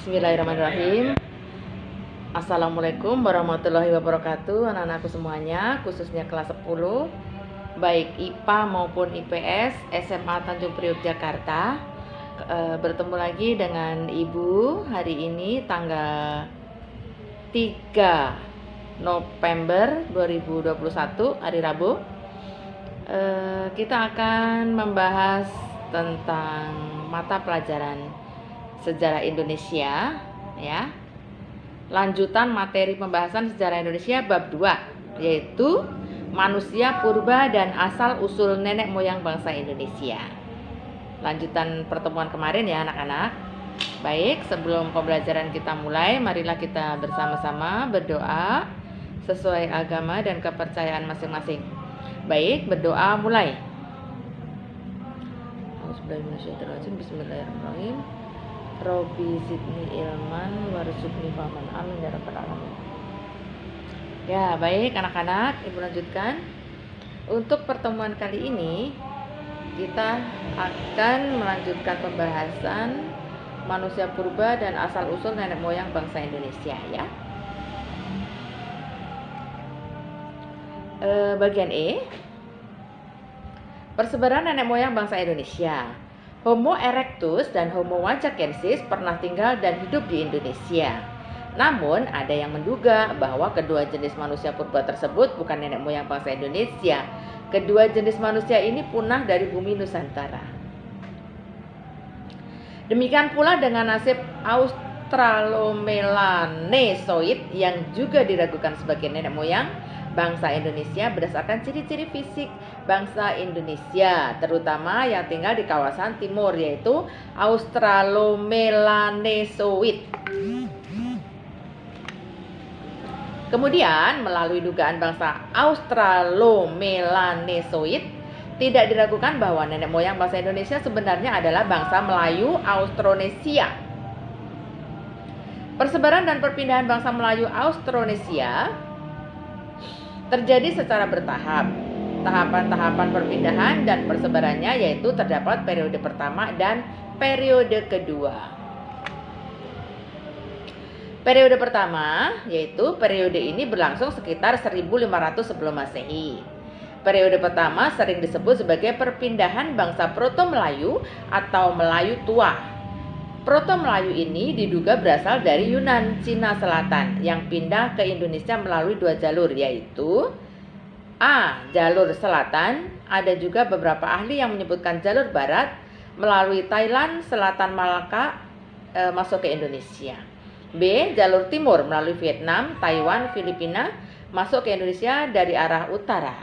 Bismillahirrahmanirrahim. Assalamualaikum warahmatullahi wabarakatuh. Anak-anakku semuanya, khususnya kelas 10, baik IPA maupun IPS SMA Tanjung Priok Jakarta. Bertemu lagi dengan Ibu hari ini tanggal 3 November 2021, hari Rabu. Kita akan membahas tentang mata pelajaran Sejarah Indonesia, ya. Lanjutan materi pembahasan Sejarah Indonesia bab 2, yaitu manusia purba dan asal usul nenek moyang bangsa Indonesia. Lanjutan pertemuan kemarin ya anak-anak. Baik, sebelum pembelajaran kita mulai, marilah kita bersama-sama berdoa sesuai agama dan kepercayaan masing-masing. Baik, berdoa mulai. Bismillahirrahmanirrahim. Robi zidni ilman warzuqni fahman, amin ya rabbal alamin. Ya, baik anak-anak, Ibu lanjutkan. Untuk pertemuan kali ini kita akan melanjutkan pembahasan manusia purba dan asal usul nenek moyang bangsa Indonesia, ya. Bagian E, persebaran nenek moyang bangsa Indonesia. Homo erectus dan Homo wajakensis pernah tinggal dan hidup di Indonesia. Namun, ada yang menduga bahwa kedua jenis manusia purba tersebut bukan nenek moyang bangsa Indonesia. Kedua jenis manusia ini punah dari bumi Nusantara. Demikian pula dengan nasib Australomelanesoid yang juga diragukan sebagai nenek moyang bangsa Indonesia berdasarkan ciri-ciri fisik bangsa Indonesia, terutama yang tinggal di kawasan timur, yaitu Australomelanesoid. Kemudian, melalui dugaan bangsa Australomelanesoid, tidak diragukan bahwa nenek moyang bangsa Indonesia sebenarnya adalah bangsa Melayu Austronesia. Persebaran dan perpindahan bangsa Melayu Austronesia terjadi secara bertahap. Tahapan-tahapan perpindahan dan persebarannya yaitu terdapat periode pertama dan periode kedua. Periode pertama yaitu periode ini berlangsung sekitar 1500 sebelum Masehi. Periode pertama sering disebut sebagai perpindahan bangsa Proto-Melayu atau Melayu Tua. Proto-Melayu ini diduga berasal dari Yunan, Cina Selatan yang pindah ke Indonesia melalui dua jalur, yaitu A. Jalur selatan. Ada juga beberapa ahli yang menyebutkan jalur barat melalui Thailand, Selatan Malaka masuk ke Indonesia. B. Jalur timur melalui Vietnam, Taiwan, Filipina masuk ke Indonesia dari arah utara.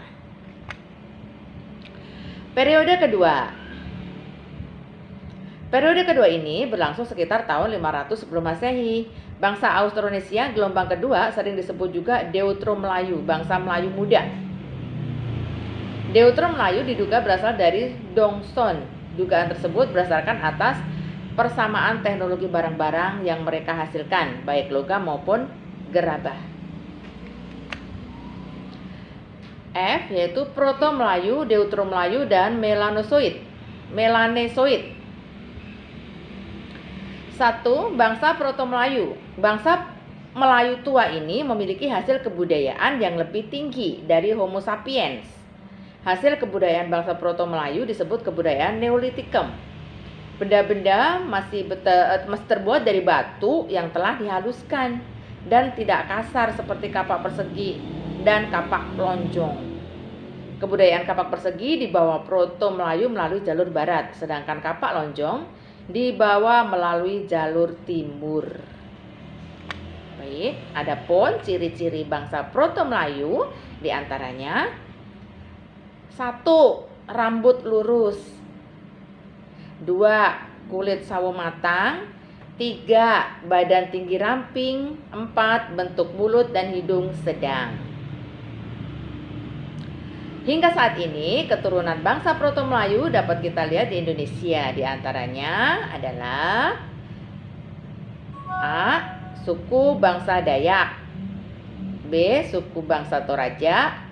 Periode kedua. Periode kedua ini berlangsung sekitar tahun 500 sebelum Masehi. Bangsa Austronesia gelombang kedua sering disebut juga Deutero Melayu, bangsa Melayu muda. Deutero Melayu diduga berasal dari Dongson. Dugaan tersebut berdasarkan atas persamaan teknologi barang-barang yang mereka hasilkan, baik logam maupun gerabah. F yaitu Proto Melayu, Deutero Melayu, dan Melanesoid. 1. Bangsa Proto-Melayu. Bangsa Melayu tua ini memiliki hasil kebudayaan yang lebih tinggi dari Homo sapiens. Hasil kebudayaan bangsa Proto-Melayu disebut kebudayaan Neolitikum. Benda-benda masih terbuat dari batu yang telah dihaluskan dan tidak kasar seperti kapak persegi dan kapak lonjong. Kebudayaan kapak persegi dibawa Proto-Melayu melalui jalur barat, sedangkan kapak lonjong dibawa melalui jalur timur. Baik, adapun ciri-ciri bangsa Proto-Melayu diantaranya: 1. Rambut lurus. 2. Kulit sawo matang. 3. Badan tinggi ramping. 4. Bentuk mulut dan hidung sedang. Hingga saat ini, keturunan bangsa Proto-Melayu dapat kita lihat di Indonesia. Di antaranya adalah A. Suku bangsa Dayak. B. Suku bangsa Toraja.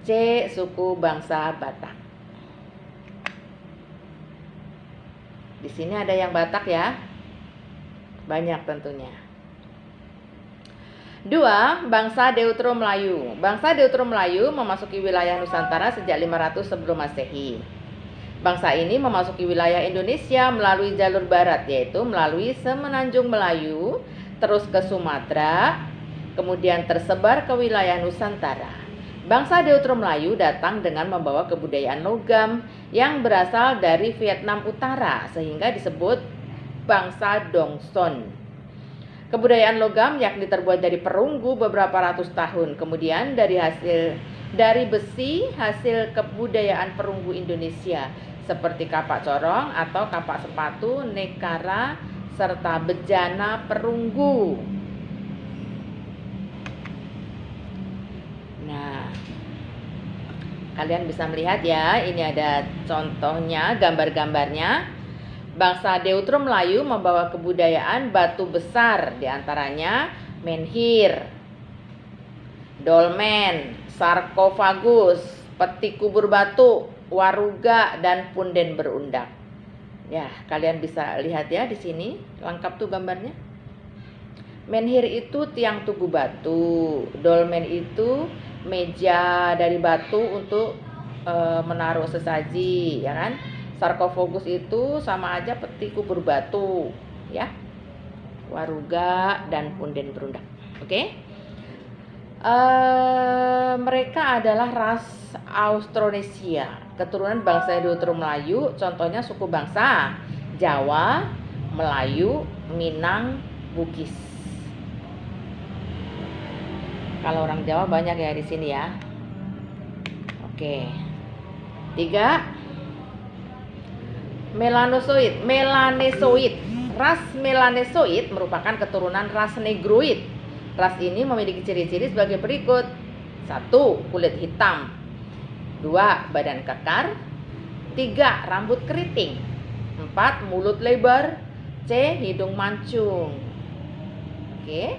C. Suku bangsa Batak. Di sini ada yang Batak ya. Banyak tentunya. 2. Bangsa Deutero Melayu. Bangsa Deutero Melayu memasuki wilayah Nusantara sejak 500 sebelum Masehi. Bangsa ini memasuki wilayah Indonesia melalui jalur barat, yaitu melalui Semenanjung Melayu, terus ke Sumatera, kemudian tersebar ke wilayah Nusantara. Bangsa Deutero Melayu datang dengan membawa kebudayaan logam yang berasal dari Vietnam Utara, sehingga disebut bangsa Dongson. Kebudayaan logam yakni terbuat dari perunggu beberapa ratus tahun, kemudian dari besi hasil kebudayaan perunggu Indonesia seperti kapak corong atau kapak sepatu, nekara, serta bejana perunggu. Nah, kalian bisa melihat ya, ini ada contohnya, gambar-gambarnya. Bangsa Deutero Melayu membawa kebudayaan batu besar, diantaranya menhir, dolmen, sarkofagus, peti kubur batu, waruga, dan punden berundak. Ya, kalian bisa lihat ya di sini, lengkap tuh gambarnya. Menhir itu tiang tugu batu, dolmen itu meja dari batu untuk menaruh sesaji, ya kan? Sarkofagus itu sama aja peti kubur batu, ya. Waruga dan punden berundak. Oke. Mereka adalah ras Austronesia, keturunan bangsa Deutero Melayu, contohnya suku bangsa Jawa, Melayu, Minang, Bugis. Kalau orang Jawa banyak ya di sini ya. Oke. 3. Melanesoid. Ras Melanesoid merupakan keturunan ras Negroid. Ras ini memiliki ciri-ciri sebagai berikut. 1. Kulit hitam. 2. Badan kekar. 3. Rambut keriting. 4. Mulut lebar. C. Hidung mancung. Oke.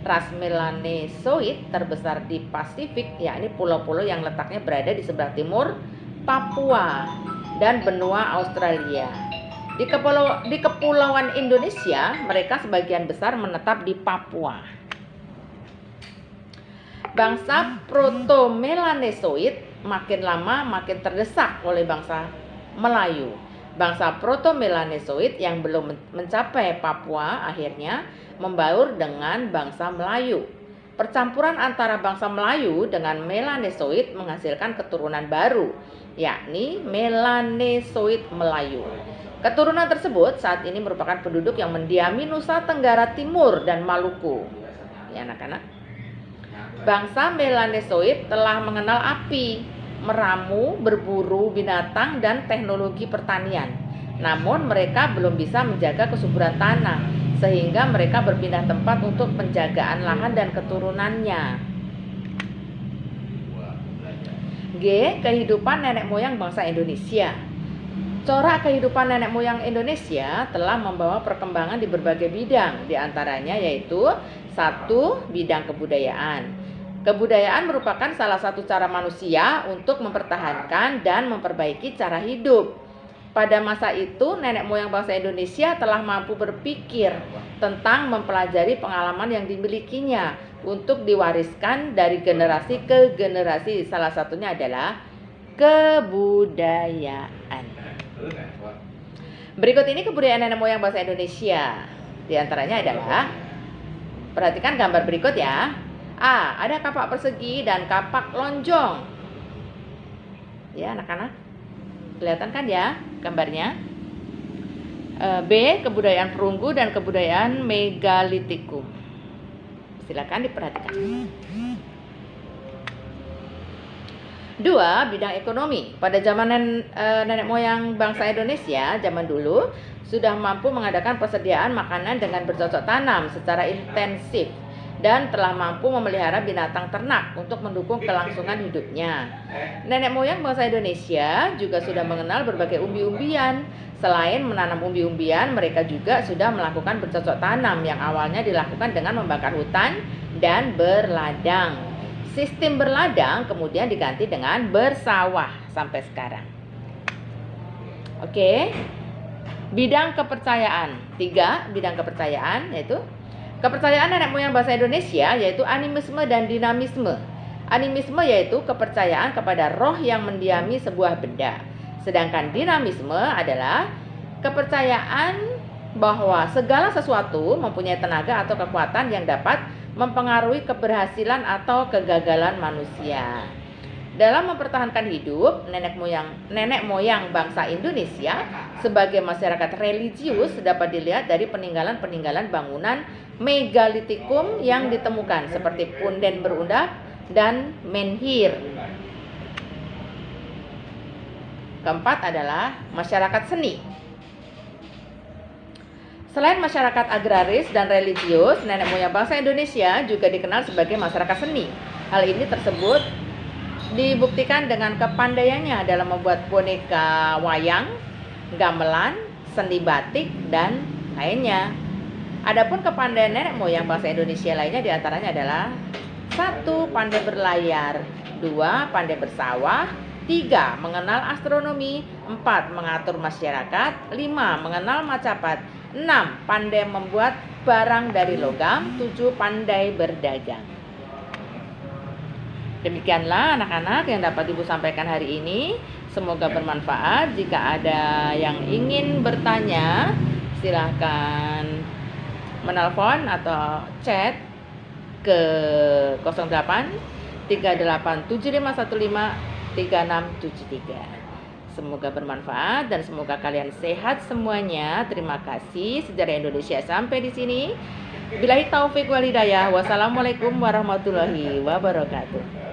Ras Melanesoid terbesar di Pasifik, yakni pulau-pulau yang letaknya berada di sebelah timur Papua dan benua Australia. Di kepulauan Indonesia, mereka sebagian besar menetap di Papua. Bangsa Proto-Melanesoid makin lama makin terdesak oleh bangsa Melayu. Bangsa Proto-Melanesoid yang belum mencapai Papua akhirnya membaur dengan bangsa Melayu. Percampuran antara bangsa Melayu dengan Melanesoid menghasilkan keturunan baru, yakni Melanesoid Melayu. Keturunan tersebut saat ini merupakan penduduk yang mendiami Nusa Tenggara Timur dan Maluku. Ya anak-anak. Bangsa Melanesoid telah mengenal api, meramu, berburu binatang, dan teknologi pertanian. Namun mereka belum bisa menjaga kesuburan tanah, sehingga mereka berpindah tempat untuk penjagaan lahan dan keturunannya. G. Kehidupan nenek moyang bangsa Indonesia. Corak kehidupan nenek moyang Indonesia telah membawa perkembangan di berbagai bidang, diantaranya yaitu 1. Bidang kebudayaan. Kebudayaan merupakan salah satu cara manusia untuk mempertahankan dan memperbaiki cara hidup. Pada masa itu, nenek moyang bangsa Indonesia telah mampu berpikir tentang mempelajari pengalaman yang dimilikinya untuk diwariskan dari generasi ke generasi. Salah satunya adalah kebudayaan. Berikut ini kebudayaan nenek moyang bangsa Indonesia. Di antaranya adalah, perhatikan gambar berikut ya. A. Ada kapak persegi dan kapak lonjong. Ya anak-anak, kelihatan kan ya gambarnya. B. Kebudayaan perunggu dan kebudayaan megalitikum. Silakan diperhatikan. 2. Bidang ekonomi. Pada zaman nenek moyang bangsa Indonesia zaman dulu sudah mampu mengadakan persediaan makanan dengan bercocok tanam secara intensif dan telah mampu memelihara binatang ternak untuk mendukung kelangsungan hidupnya. Nenek moyang bangsa Indonesia juga sudah mengenal berbagai umbi-umbian. Selain menanam umbi-umbian, mereka juga sudah melakukan bercocok tanam yang awalnya dilakukan dengan membakar hutan dan berladang. Sistem berladang kemudian diganti dengan bersawah sampai sekarang. Oke. Bidang kepercayaan. 3 bidang kepercayaan yaitu kepercayaan nenek moyang bangsa Indonesia yaitu animisme dan dinamisme. Animisme yaitu kepercayaan kepada roh yang mendiami sebuah benda. Sedangkan dinamisme adalah kepercayaan bahwa segala sesuatu mempunyai tenaga atau kekuatan yang dapat mempengaruhi keberhasilan atau kegagalan manusia. Dalam mempertahankan hidup, nenek moyang bangsa Indonesia sebagai masyarakat religius dapat dilihat dari peninggalan-peninggalan bangunan megalitikum yang ditemukan seperti punden berundak dan menhir. Keempat adalah masyarakat seni. Selain masyarakat agraris dan religius, nenek moyang bangsa Indonesia juga dikenal sebagai masyarakat seni. Hal ini dibuktikan dengan kepandaiannya dalam membuat boneka wayang, gamelan, seni batik, dan lainnya. Adapun kepandaian nenek moyang bangsa Indonesia lainnya diantaranya adalah 1. Pandai berlayar, 2. Pandai bersawah, 3. Mengenal astronomi, 4. Mengatur masyarakat, 5. Mengenal macapat, 6. Pandai membuat barang dari logam, 7. Pandai berdagang. Demikianlah anak-anak yang dapat Ibu sampaikan hari ini. Semoga bermanfaat. Jika ada yang ingin bertanya, silahkan menelpon atau chat ke 08 38 7515 3673. Semoga bermanfaat dan semoga kalian sehat semuanya. Terima kasih. Sejarah Indonesia sampai di sini. Billahi taufik wal hidayah. Wassalamualaikum warahmatullahi wabarakatuh.